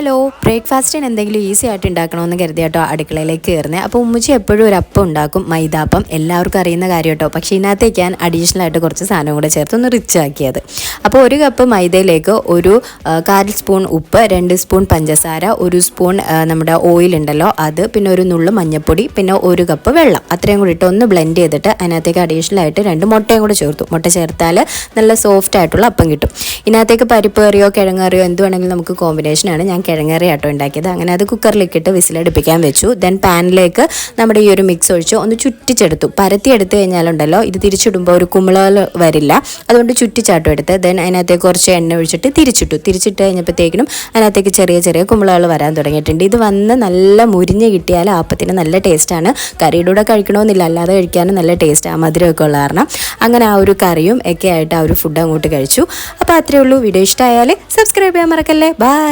Hello, ബ്രേക്ക്ഫാസ്റ്റിന് എന്തെങ്കിലും easy ആയിട്ട് ഉണ്ടാക്കണമെന്ന് കരുതി കേട്ടോ അടുക്കളയിലേക്ക് കയറുന്നത്. അപ്പോൾ ഉമ്മച്ചി എപ്പോഴും ഒരു അപ്പം ഉണ്ടാക്കും, മൈദാപ്പം. എല്ലാവർക്കും അറിയുന്ന കാര്യം കേട്ടോ. പക്ഷേ ഇതിനകത്തേക്ക് ഞാൻ അഡീഷണൽ ആയിട്ട് കുറച്ച് സാധനം കൂടെ ചേർത്ത് ഒന്ന് റിച്ച് ആക്കിയത്. അപ്പോൾ ഒരു കപ്പ് മൈദയിലേക്ക് ഒരു 1/4 സ്പൂൺ ഉപ്പ്, 2 സ്പൂൺ പഞ്ചസാര, 1 സ്പൂൺ നമ്മുടെ ഓയിൽ ഉണ്ടല്ലോ അത്, പിന്നെ ഒരു നുള്ളു മഞ്ഞൾപ്പൊടി, പിന്നെ 1 കപ്പ് വെള്ളം, അത്രയും കൂടി ഇട്ട് ഒന്ന് ബ്ലെൻഡ് ചെയ്തിട്ട് അതിനകത്തേക്ക് അഡീഷണൽ ആയിട്ട് 2 മുട്ടയും കൂടെ ചേർത്തു. മുട്ട ചേർത്താൽ നല്ല സോഫ്റ്റ് ആയിട്ടുള്ള അപ്പം കിട്ടും. ഇതിനകത്തേക്ക് പരിപ്പ് കറിയോ കിഴങ്ങ് കറിയോ എന്ത് വേണമെങ്കിലും നമുക്ക് കോമ്പിനേഷനാണ്. ഞാൻ കിഴങ്ങറി ആട്ടോ ഉണ്ടാക്കിയത്. അങ്ങനെ അത് കുക്കറിലേക്കിട്ട് വിസിലടുപ്പിക്കാൻ വെച്ചു. ദെൻ പാനിലേക്ക് നമ്മുടെ ഈ ഒരു മിക്സ് ഒഴിച്ച് ഒന്ന് ചുറ്റിച്ചെടുത്തു. പരത്തിയെടുത്ത് കഴിഞ്ഞാലുണ്ടല്ലോ ഇത് തിരിച്ചിടുമ്പോൾ ഒരു കുമിളകൾ വരില്ല, അതുകൊണ്ട് ചുറ്റിച്ചാട്ടം എടുത്ത് ദെൻ അതിനകത്തേക്ക് കുറച്ച് എണ്ണ ഒഴിച്ചിട്ട് തിരിച്ചിട്ട് കഴിഞ്ഞപ്പോഴത്തേക്കിനും അതിനകത്തേക്ക് ചെറിയ ചെറിയ കുമിളകൾ വരാൻ തുടങ്ങിയിട്ടുണ്ട്. ഇത് വന്ന് നല്ല മുരിഞ്ഞ് കിട്ടിയാൽ ആപ്പത്തിന് നല്ല ടേസ്റ്റാണ്. കറിയുടെ കൂടെ കഴിക്കണമെന്നില്ല, അല്ലാതെ കഴിക്കാനും നല്ല ടേസ്റ്റാണ്, മധുരമൊക്കെ ഉള്ള കാരണം. അങ്ങനെ ആ ഒരു കറിയും ഒക്കെ ആയിട്ട് ആ ഒരു ഫുഡ് അങ്ങോട്ട് കഴിച്ചു. അപ്പോൾ അത്രയേ ഉള്ളൂ. വീഡിയോ ഇഷ്ടമായാൽ സബ്സ്ക്രൈബ് ചെയ്യാൻ മറക്കല്ലേ. ബൈ.